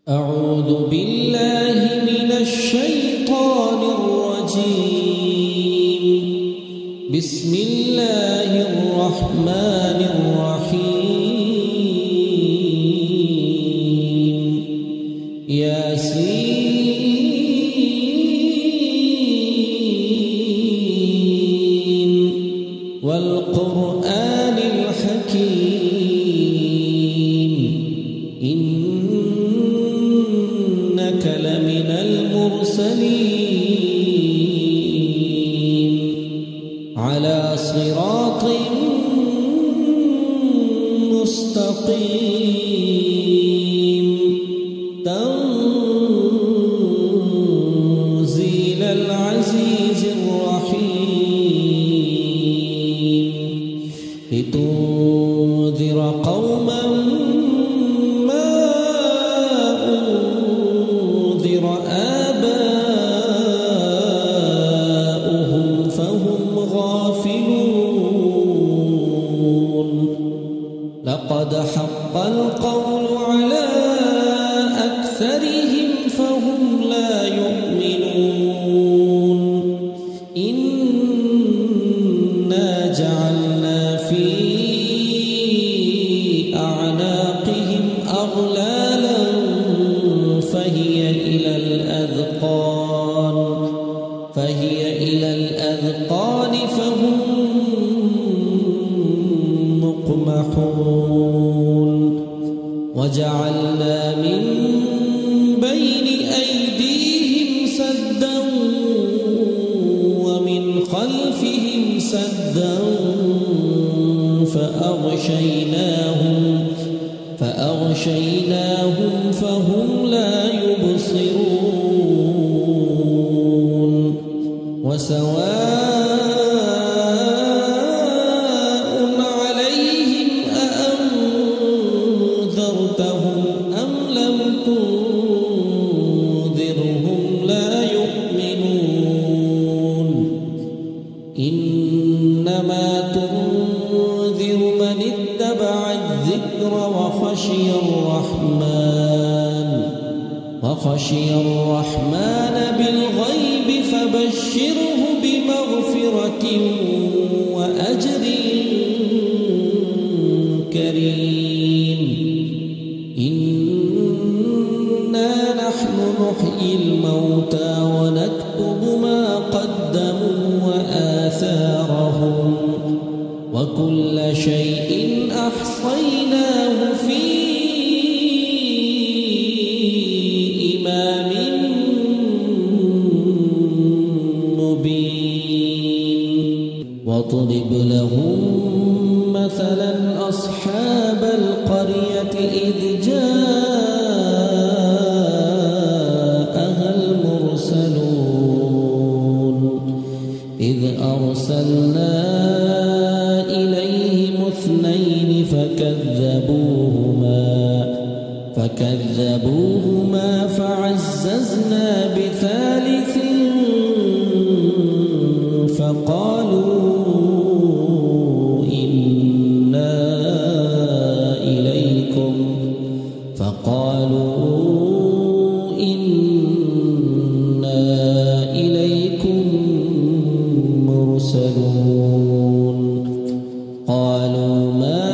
أعوذ بالله من الشيطان الرجيم. بسم الله الرحمن الرحيم. ياسين والقرآن الحكيم إنك لمن المرسلين على صراط مستقيم تنزيل العزيز الرحيم لتنذر قوما ما أنذر آباؤهم فهم غافلون. لقد حق القول على أكثرهم فهم لا يؤمنون. إنا جعلنا في أعناقهم أغلالا فهي إلى الأذقان فهم مقمحون. وجعلنا من بين أيديهم سدا ومن خلفهم سدا فأغشيناهم فهم لا يبصرون. وسواء عليهم أأنذرتهم أم لم تنذرهم لا يؤمنون. إنما تنذر من اتبع الذكر وخشي الرحمن بالغيب فبشره بمغفرة وأجر كريم. إنا نحن نحيي الموتى ونكتب ما قدموا وآثارهم وكل شيء أحصيناه في إمام مبين. واضرب لهم مثلا أصحاب القرية إذ جاءها المرسلون إذ أرسلنا إليهم اثنين فكذبوهما فعززنا بثالث فقالوا إنا إليكم مرسلون. قالوا ما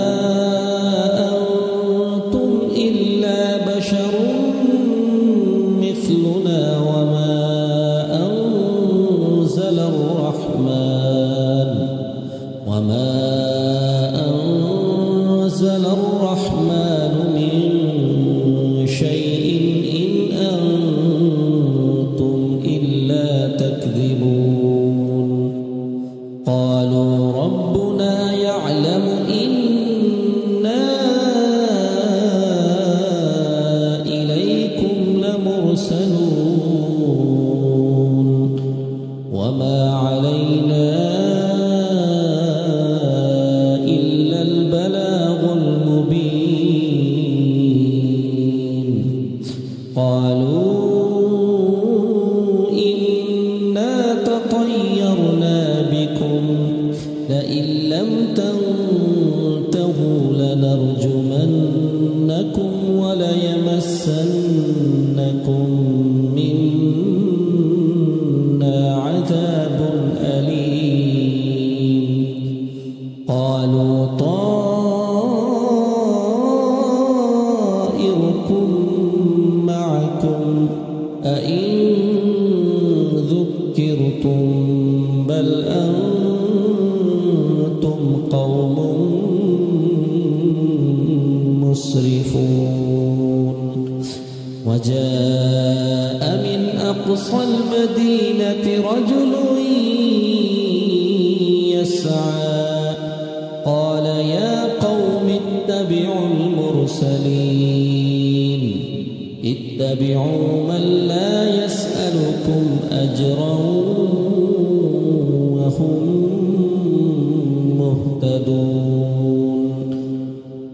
أنتم إلا بشر مثلنا وما أنزل الرحمن من شيء إن أنتم إلا تكذبون. قالوا ربنا يعلم إنا إليكم لمرسلون وما علينا إلا البلاغ المبين. قالوا إنا تطيرنا بكم لئن لم تنتهوا لنرجمنكم وليمسنكم يمسنكم منا عذاب أليم قالوا طائركم معكم أئن ذكرتم بل أنتم قوم مسرفون وجاء من أقصى المدينة رجل يسعى قال يا قوم اتبعوا المرسلين اتبعوا من لا يسألكم أجرا وهم مهتدون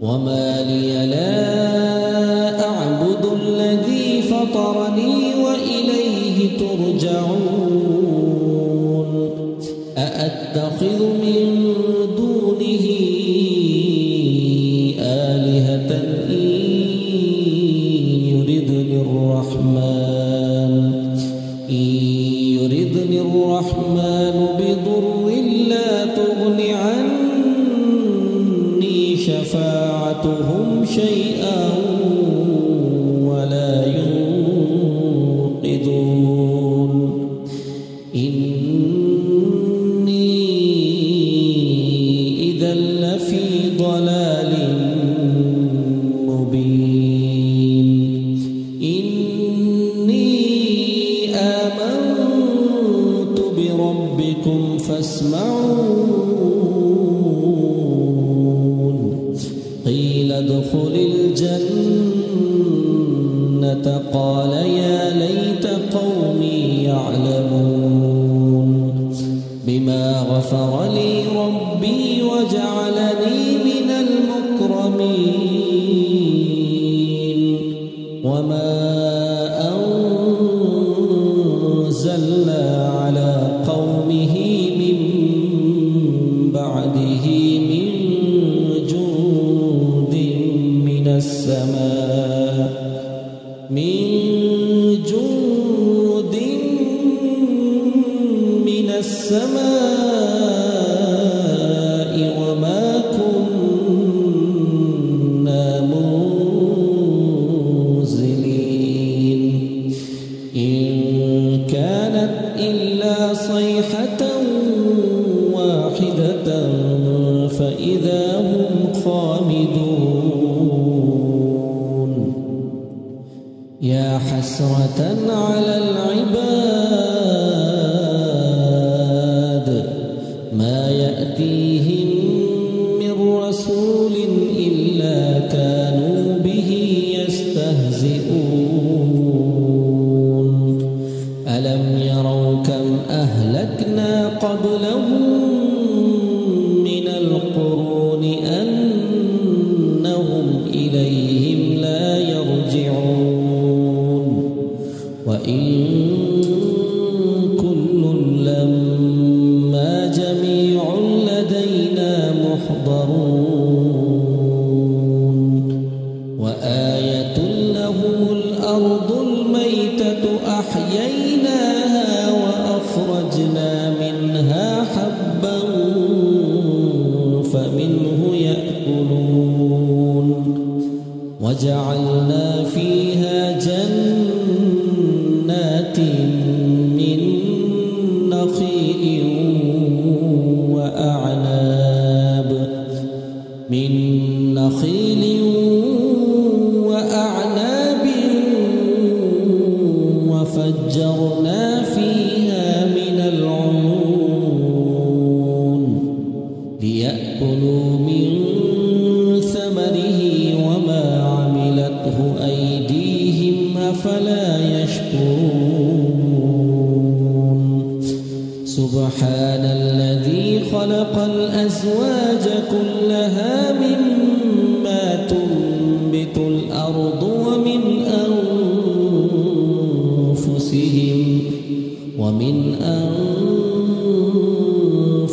وما لي لا أعبد الذي فطرني وإليه ترجعون أأتخذ من دونه آلهة إن يردني الرحمن بضر لا تغن عني شفاعتهم شيئا ولا ينقذون إني إذا لفي ضلال مبين إني آمنت بربكم فاسمعون قيل ادخل الجنة قال يا ليت قومي يعلمون بما غفر لي ربي وجعلني من المكرمين وما أنزلنا على قومه من بعده من جند من السماء وما كنا منزلين إن كانت إلا صيحة واحدة فإذا هم خامدون يا حسرة على العباد ما يأتيهم من رسول إلا كانوا به يستهزئون ألم يروا كم أهلكنا قبلهم من القرون أنهم إليهم لا يرجعون وإن كل لما جميع لدينا محضرون وآية لهم الأرض الميتة أحييناها وأخرجنا منها حبا فمنه يأكلون وجعلنا فيها جنات من نخيل وأعناب وفجرنا فيها من العيون ليأكلوا من ثمره وما عملته أيديهم أفلا يشكرون سبحان الذي خلق الأزواج كلها مما تنبت الأرض ومن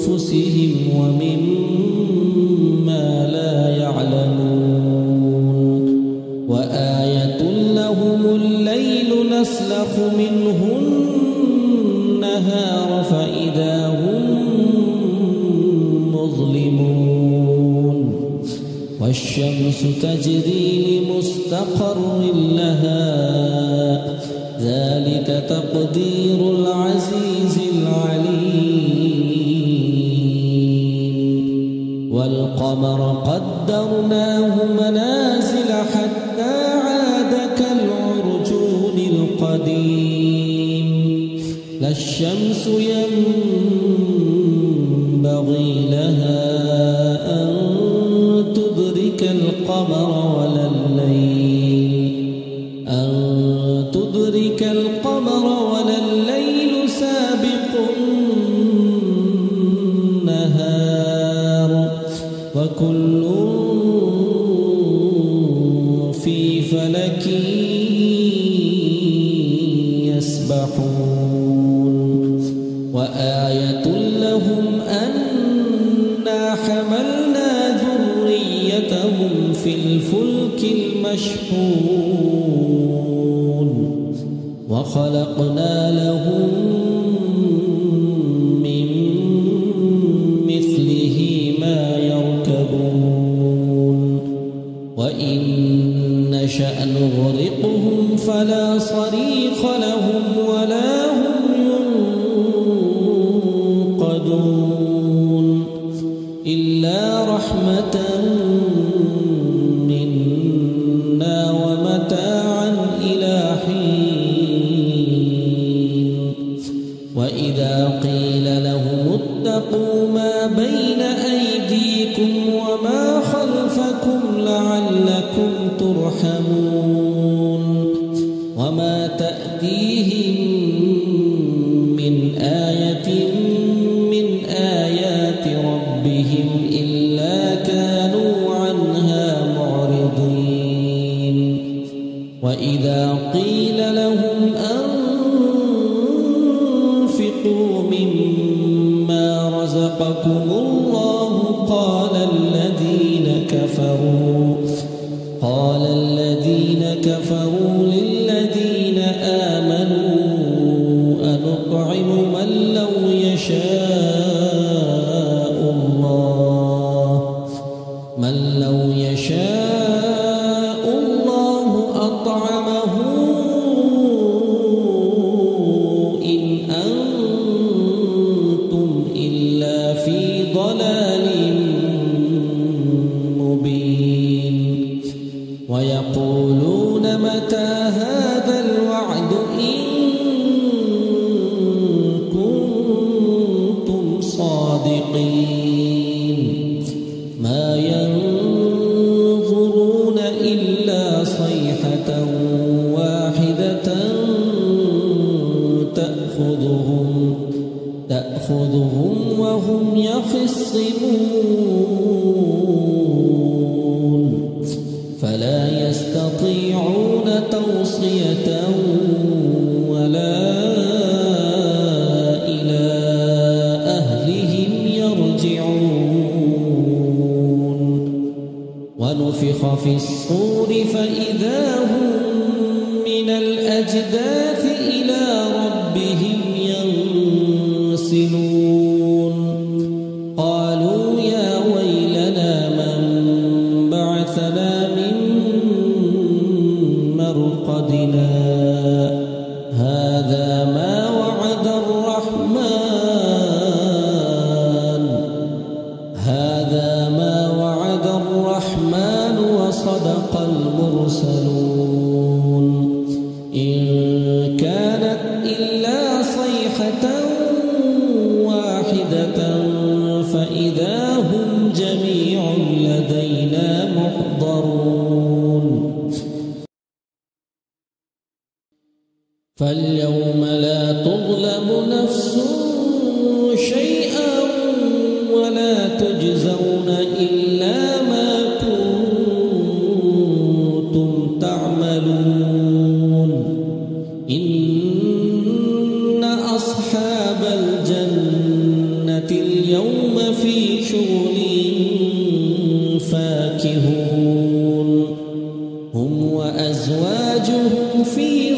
أنفسهم ومما لا يعلمون وآية لهم الليل نسلخ منه النهار فإذا هم مظلمون والشمس تجري لمستقر لها ذلك تقدير العزيز العليم والقمر قدرناه منازل حتى عاد كالعرجون القديم لا الشمس ينبغي لها أن تدرك القمر ولا الليل سابق النهار وكل في فلك يسبحون وآية لهم أنا حملنا ذريتهم في الفلك المشحون وخلقنا لهم من مثله ما يركبون وإن نشأ نغرقهم فلا صريخ لهم ولا هم ينقذون إلا رحمة منا ومتاعا إلى حين وإذا قيل لهم اتقوا ما بين أيديكم وما خلفكم لعلكم ترحمون وما تأتيهم من آية من آيات ربهم إلا كانوا عنها معرضين وإذا قيل لهم أنفقوا مما رزقكم الله قال الذين كفروا للذين آمنوا أنطعم من لو يشاء الله أطعمه إن أنتم إلا في ضلال مبين ويقولون متى هذا الوعد إن كنتم صادقين ما ينظرون إلا صيحة واحدة تأخذهم وهم يخصمون فلا يستطيعون توصية ولا إلى أهلهم يرجعون ونفخ في الصور فإذا هم من الأجداث إلى ربهم ينسلون قالوا يا ويلنا من بعثنا من مرقدنا هذا ما وعد الرحمن وصدق المرسلون إن كانت إلا صيحة واحدة فإذا هم جميع لدينا محضرون فاليوم لا تظلم نفس شيئا ولا تجزون إلا ما كنتم تعملون إن أصحاب الجنة اليوم في شغل فاكهون هم وأزواجهم في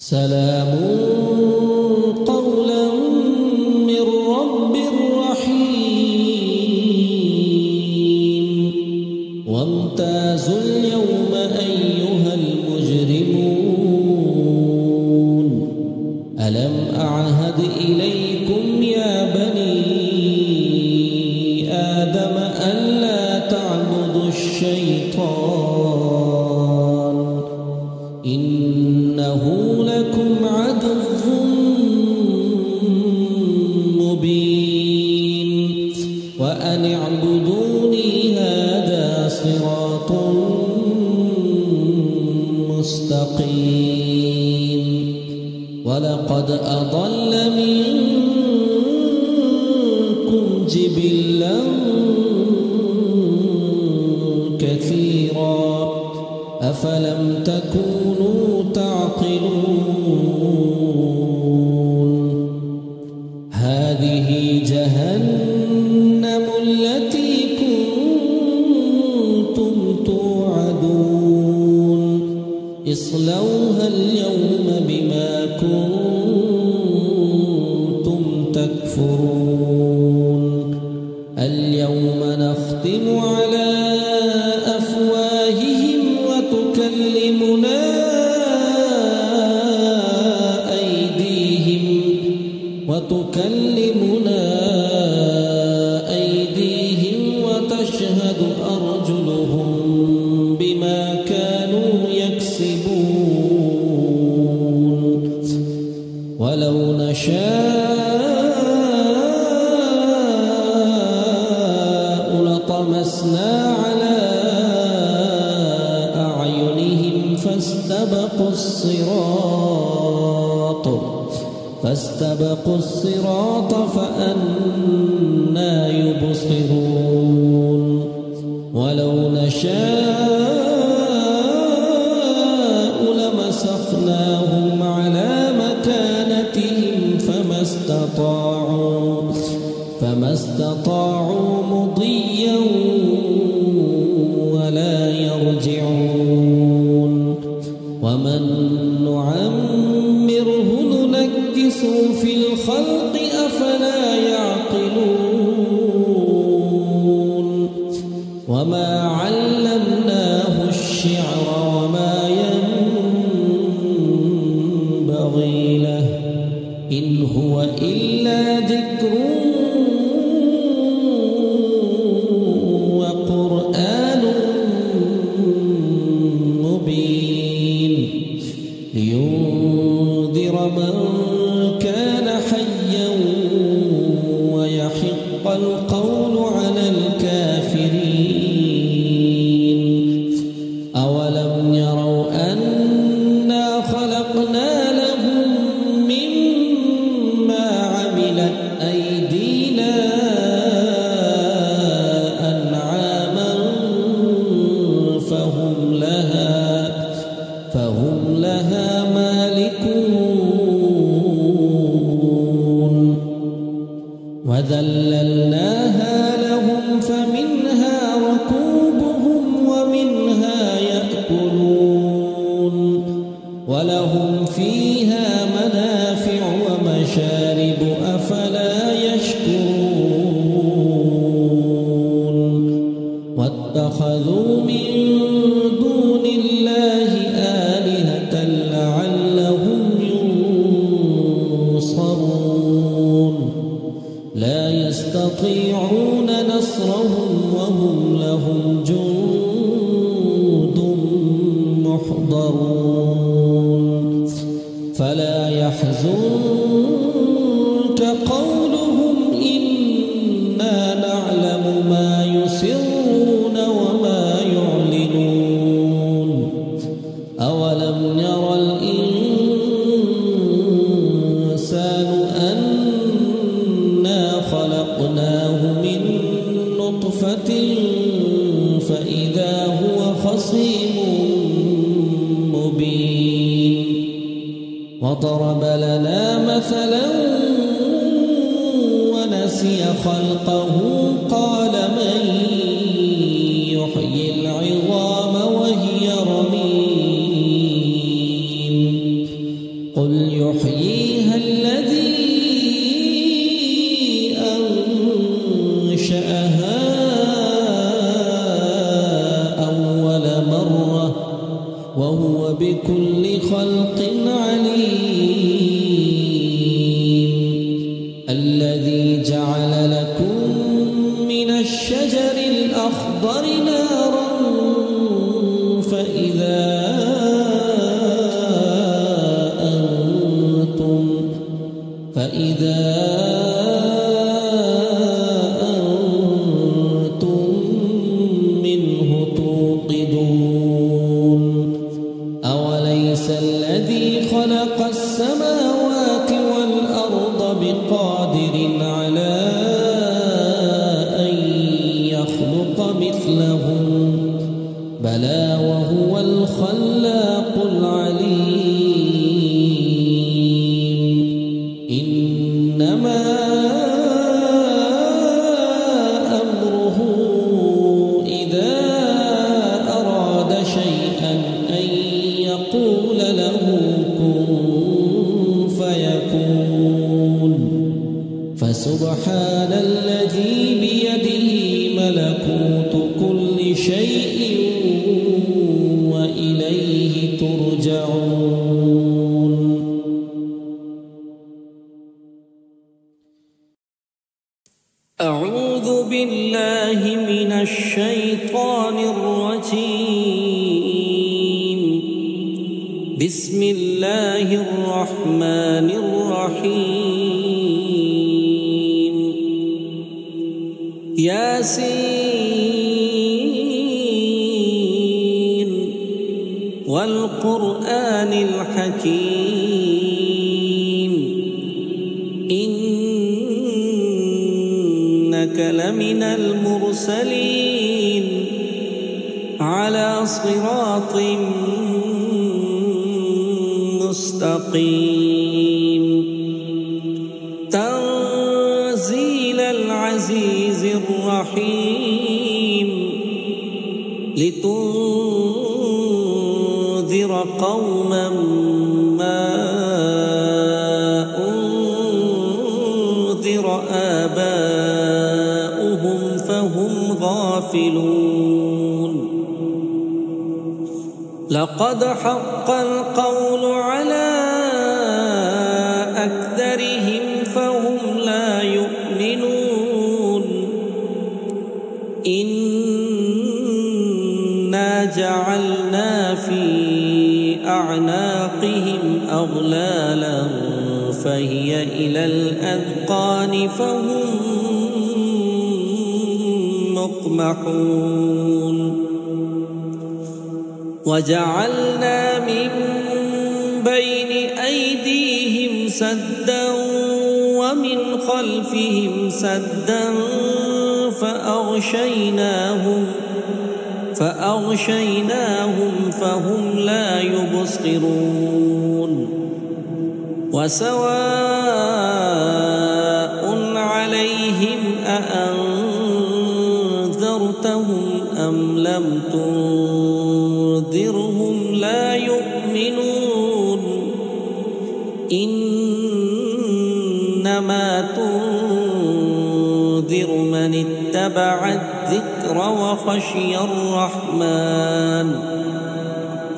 سلام قولا من رب رحيم وامتازوا اليوم أيها المجرمون ألم أعهد إليكم يا بني آدم ألا تعبدوا الشيطان إنه لكم عدو مبين وأن اعبدوني هذا صراط مستقيم ولقد أضل منكم جبلا كثيرا أفلم تكونوا تعقلون هذه جهنم التي كنتم توعدون اصلوها اليوم بما كنتم تكفرون اليوم نختم على أفواههم وتكلمنا أيديهم وتشهد أرجلهم بما كانوا يكسبون ولو نشاء لطمسنا على أعينهم فاستبقوا الصراط فأنى يبصرون ولو نشاء لمسخناهم على مكانتهم فما استطاعوا مضيا ولا يرجعون ومن نعمره ننكسه في الخلق أفلا يعقلون وما علمناه الشعر وما ينبغي له إن هو إلا ذكر وقرآن مبين لينذر من كان حيا ويحق القول على الكافرين أولم يروا أنا خلقنا لهم مما عملت أيدينا أنعاما فهم لها مالكون وذللناها لهم فمنها ركوبهم ومنها يأكلون ولهم فيها منافع ومشارب أفلا يشكرون واتخذوا من دون الله آلهة لعلهم ينصرون لا يستطيعون نصرهم وهم لهم جند محضرون فلا يحزنك قولهم إنا نعلم ما يسرون وما يعلنون أولم يرى الإنسان أنا خلقناه من نطفة فإذا هو خصيم مبين وضرب لنا مثلا ونسي خلقه قال من يحيي العظام وهي رميم قل وهو بكل خلق عليم. الذي جعل لكم من الشجر الأخضر نارا فإذا أنتم منه توقدون. أوليس الذي خلق السماوات والأرض بقادر على أن يخلق مثلهم؟ بلى وهو الخلاق العليم. إنما أمره إذا أراد شيئا أن يقول له كن فيكون. فسبحان الذي بيده ملكوت كل شيء وإليه ترجعون. أعوذ بالله من الشيطان الرجيم. بسم الله الرحمن الرحيم. ياسين والقرآن الحكيم إنك لمن المرسلين على صراط مستقيم. تنزيل العزيز الرحيم لتنذر قوما ما أنذر آباؤهم فهم غافلون. لقد حق القول على أكثرهم فهم لا يؤمنون. إنا جعلنا في أعناقهم أغلالا فهي إلى الأذقان فهم مقمحون. وجعلنا من بين أيديهم سدا ومن خلفهم سدا فأغشيناهم فهم لا يبصرون. وسواء عليهم أأنذرتهم أم لم تنذرهم لا يؤمنون. إنما تنذر من اتبع الذكر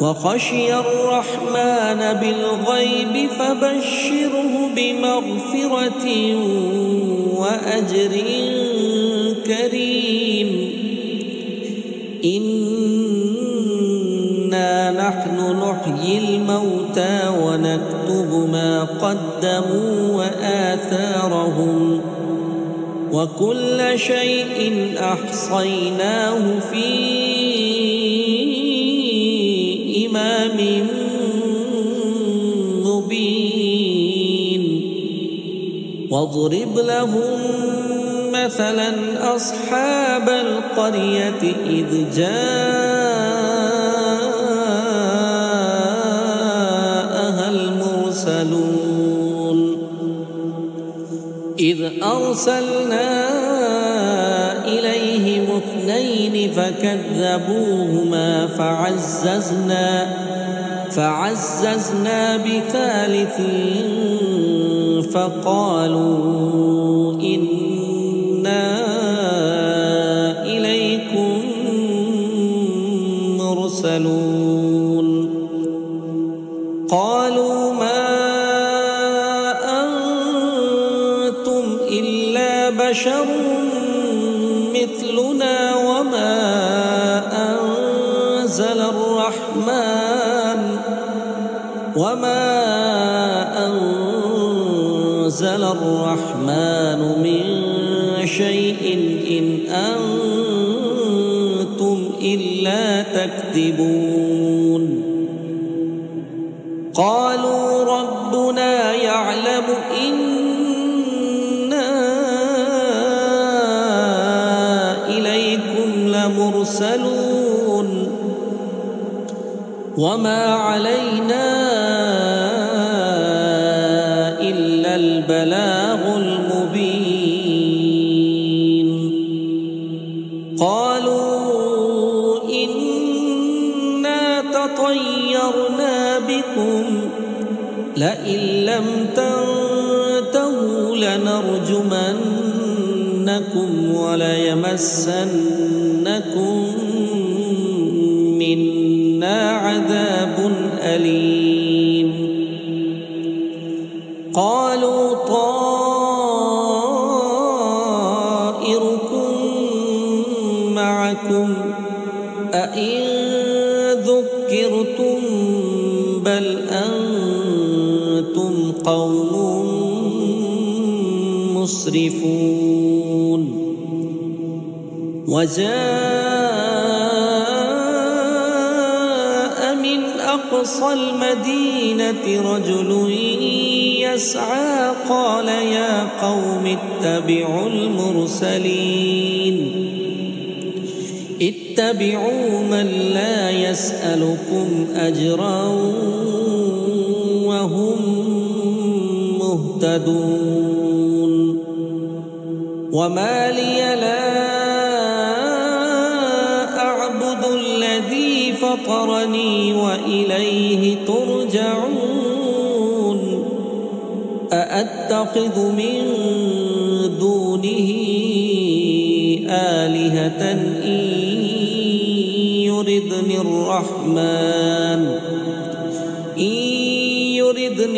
وخشي الرحمن بالغيب فبشره بمغفرة وأجر كريم. إنا نحن نحيي الموتى ونكتب ما قدموا وآثارهم وكل شيء أحصيناه في إمام مبين. واضرب لهم مثلا أصحاب القرية إذ جاءها المرسلون. إذ أرسلنا إليهم اثنين فكذبوهما فعززنا بثالث فقالوا إنا إليكم مرسلون. قالوا ما أنتم إلا بشر مثلنا وما أنزل الرحمن من شيء إن أنتم إلا تكذبون قالوا ربنا يعلم إنا إليكم لمرسلون وما علينا إلا البلاغ المبين قالوا إنا تطيرنا بكم لئن لم تنتهوا لنرجمنكم وليمسنكم منا عذاب أليم قالوا طائركم معكم أئن ذكرتم بل أنتم قوم مسرفون وجاء من أقصى المدينة رجل يسعى قال يا قوم اتبعوا المرسلين اتبعوا من لا يسألكم أجرا وهم مهتدون وما لي لا أعبد الذي فطرني وإليه ترجعون أأتخذ من دونه آلهة إن يردني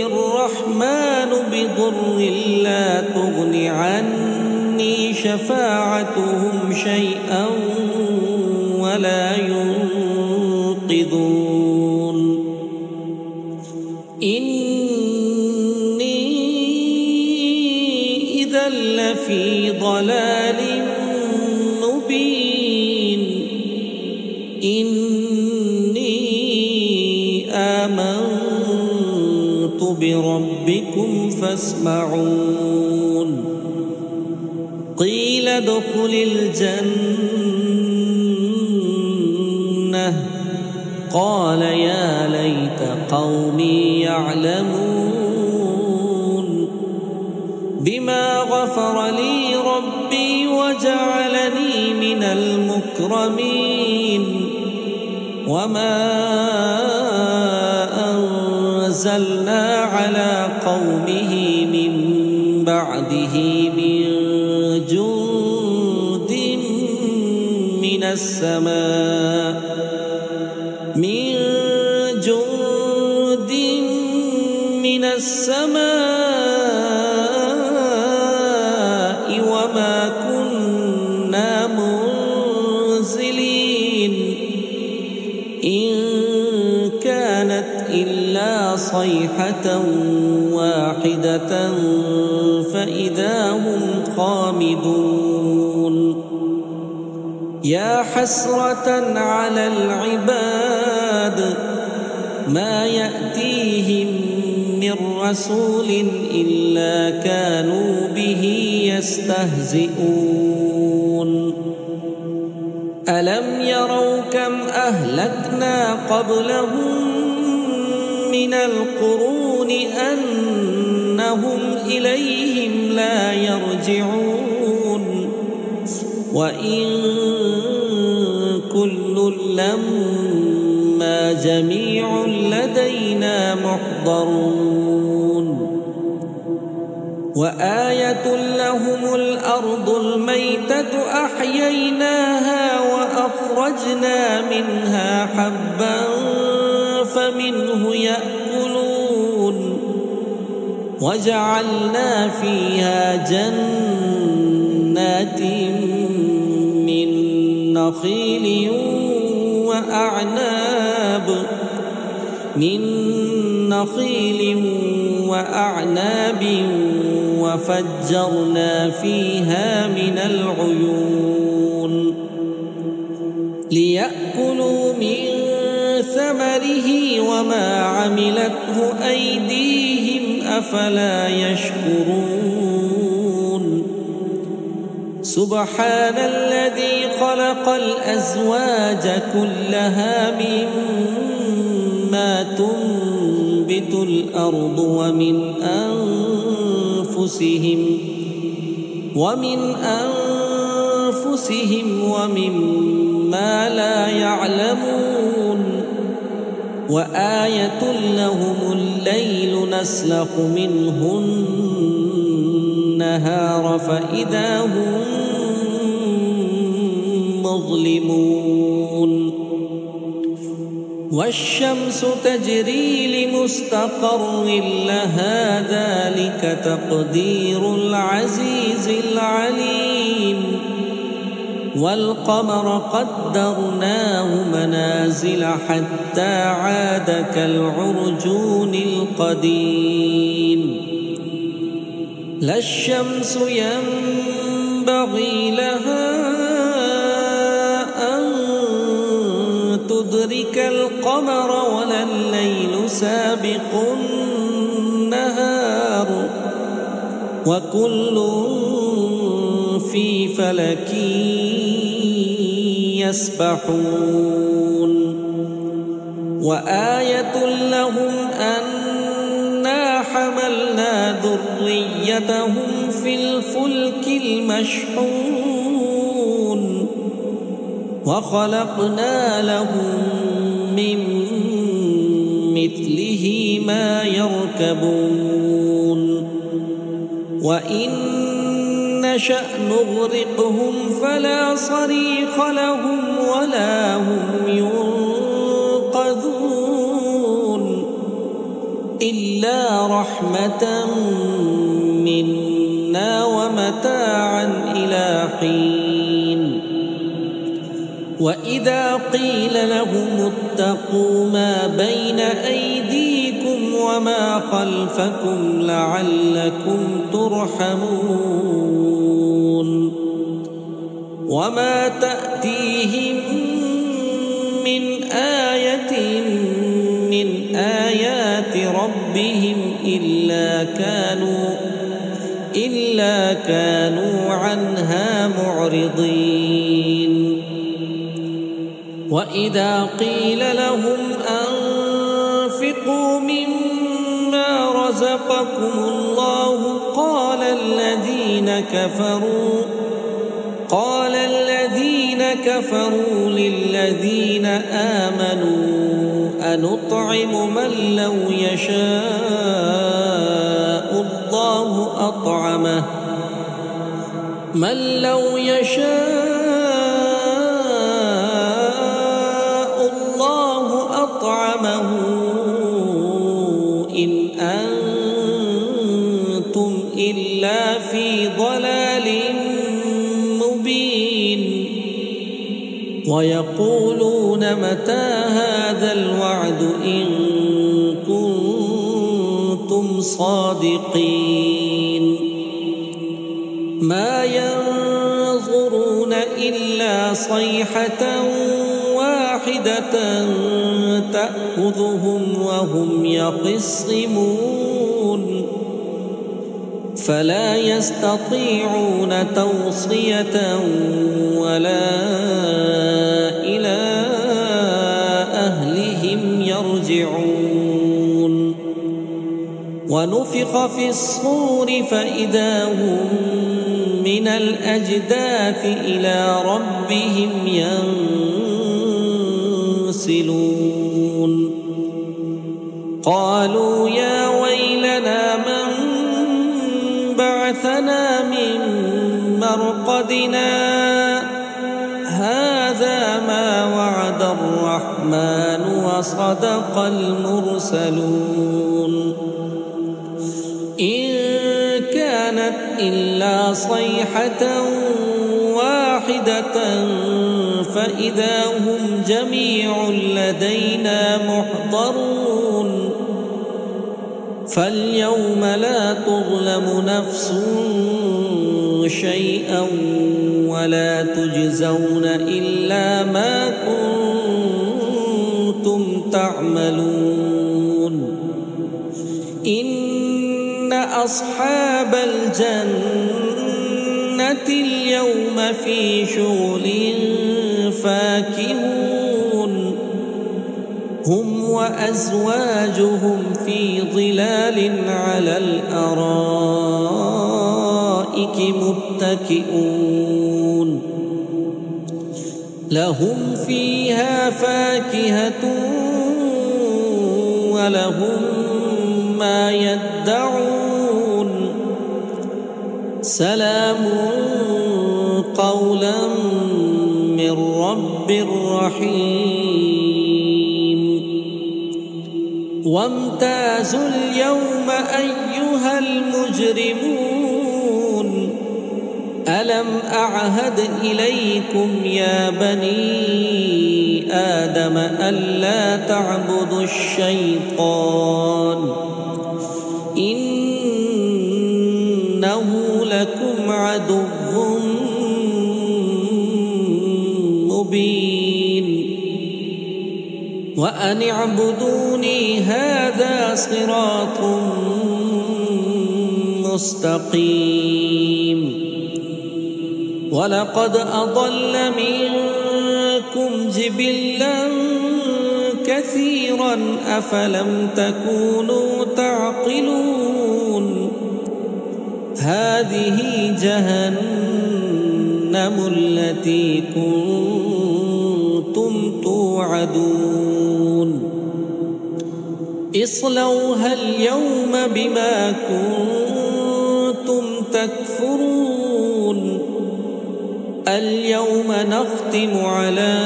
الرحمن بضر لا تغن عني شفاعتهم شيئا ولا ينقذون إني إذا لفي ضلال مبين إني آمنت بربكم فاسمعون قيل ادخل الجنة قال يا ليت قومي يعلمون بما غفر لي ربي وجعلني من المكرمين وما أنزلنا على قومه من بعده من جند من السماء وما كنا منزلين إن كانت إلا صيحة واحدة فإذا هم خامدون يا حسرة على العباد ما يأتيهم من رسول إلا كانوا به يستهزئون ألم يروا كم أهلكنا قبلهم من القرون أنهم إليهم لا يرجعون وإن كل لما جميع لدينا محضرون وآية لهم الأرض الميتة أحييناها وأخرجنا منها حبا فمنه يأكلون وجعلنا فيها جنات من نخيل وأعناب وفجرنا فيها من العيون ليأكلوا من ثمره وما عملته أيديهم أفلا يشكرون سبحان الذي خلق الأزواج كلها مما تنبت الأرض ومن أنفسهم ومما لا يعلمون وآية لهم الليل نسلخ منه النهار فإذا هم مظلمون والشمس تجري لمستقر لها ذلك تقدير العزيز العليم والقمر قدرناه منازل حتى عاد كالعرجون القديم لا الشمس ينبغي لها أن تدرك القمر ولا الليل سابق النهار وكل في فلك يسبحون وآية لهم أنا حملنا ذريتهم في الفلك المشحون وخلقنا لهم من مثله ما يركبون وإن نشأ نغرقهم فلا صريخ لهم ولا هم ينقذون إلا رحمة منا ومتاعا إلى حين وإذا قيل لهم اتقوا ما بين أيديكم وما خلفكم لعلكم ترحمون وما تأتيهم من آية من آيات ربهم إلا كانوا عنها معرضين وإذا قيل لهم أنفقوا مما رزقكم الله قال الذين كفروا للذين آمنوا أنطعم من لو يشاء الله أطعمه إن أنتم إلا في ضلال مبين ويقولون متى هذا الوعد إن كنتم صادقين ما ينظرون إلا صيحة واحدة تأخذهم وهم يخصمون فلا يستطيعون توصية ولا إلى أهلهم يرجعون ونفخ في الصور فإذا هم من الأجداث إلى ربهم ينسلون قالوا يا ويلنا من بعثنا من مرقدنا هذا ما وعد الرحمن وصدق المرسلون إن كانت إلا صيحة واحدة فإذا هم جميع لدينا محضرون فاليوم لا تظلم نفس شيئا ولا تجزون إلا ما كنتم تعملون إن أصحاب الجنة اليوم في شغل فاكهون هم وأزواجهم في ظلال على الأرائك متكئون لهم فيها فاكهة ولهم ما يدعون سلام قولا من رب رحيم وامتازوا اليوم أيها المجرمون ألم أعهد إليكم يا بني آدم ألا تعبدوا الشيطان إنه لكم عدو مبين وأن اعبدوني هذا صراط مستقيم ولقد أضل منكم جبلا كثيرا أفلم تكونوا تعقلون هذه جهنم التي كنتم توعدون اصلوها اليوم بما كنتم تكفرون اليوم نختم على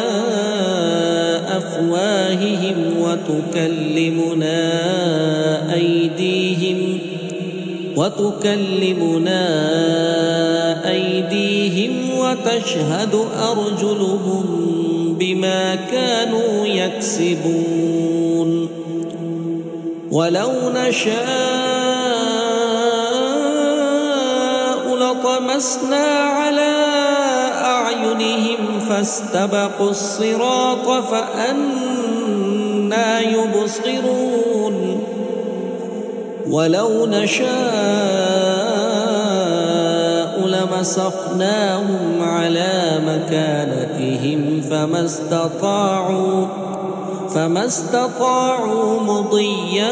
أفواههم وتكلمنا أيديهم وتشهد أرجلهم بما كانوا يكسبون ولو نشاء لطمسنا على أعينهم فاستبقوا الصراط فأنى يبصرون ولو نشاء لمسخناهم على مكانتهم فما استطاعوا مضيا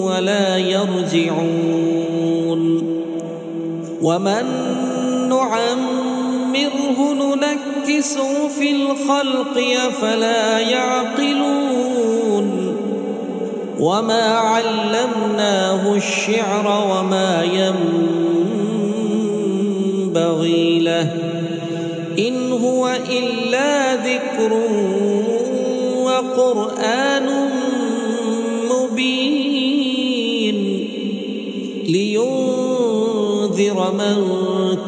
ولا يرجعون ومن نعمره ننكسه في الخلق أفلا يعقلون وما علمناه الشعر وما ينبغي له إن هو إلا ذكر وقرآن مبين لينذر من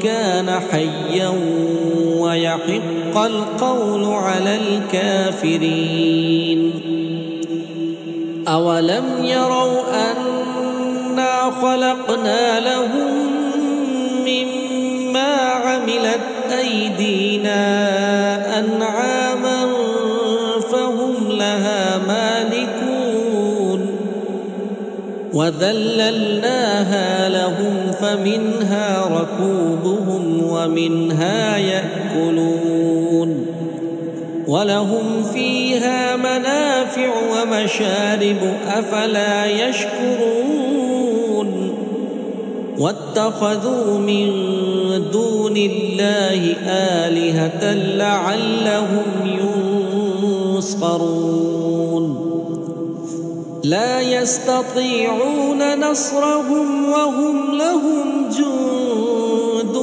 كان حيا ويحق القول على الكافرين أولم يروا أنا خلقنا لهم مما عملت أيدينا أنعاما فهم لها مالكون وذللناها لهم فمنها ركوبهم ومنها يأكلون ولهم فيها منافع ومشارب أفلا يشكرون واتخذوا من دون الله آلهة لعلهم ينصرون لا يستطيعون نصرهم وهم لهم جند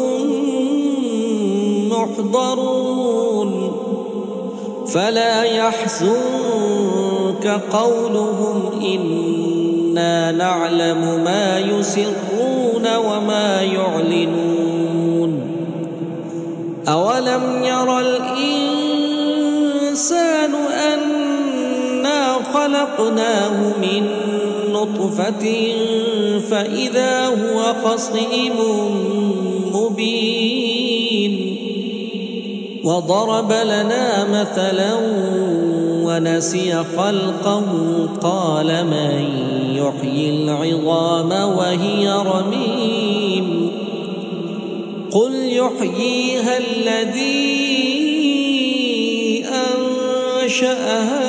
محضرون فلا يحزنك قولهم إنا نعلم ما يسرون وما يعلنون أولم ير الإنسان أنا خلقناه من نطفة فإذا هو خصيم مبين وضرب لنا مثلا ونسي خلقه قال من يحيي العظام وهي رميم قل يحييها الذي أنشأها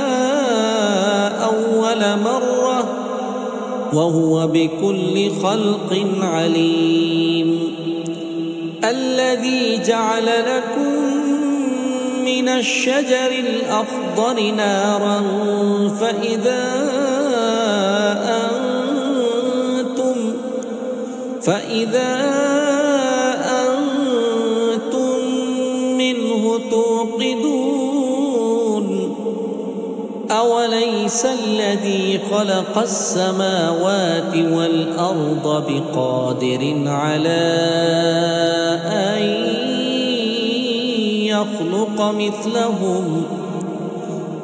أول مرة وهو بكل خلق عليم الذي جعل لكم من الشجر الأخضر نارا فإذا أنتم منه توقدون أوليس الذي خلق السماوات والأرض بقادر على أن يخلق مثلهم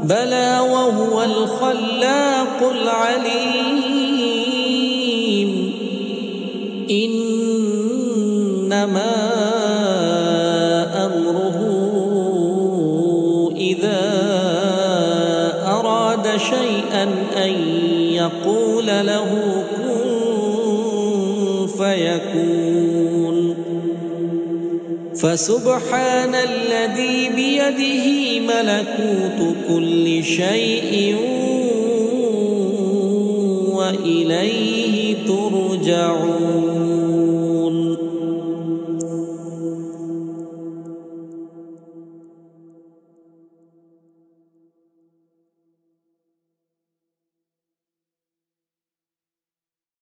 بلى وهو الخلاق العليم إنما أمره إذا أراد شيئا أن يقول له كن فيكون فسبحان الذي بيده ملكوت كل شيء وإليه ترجعون.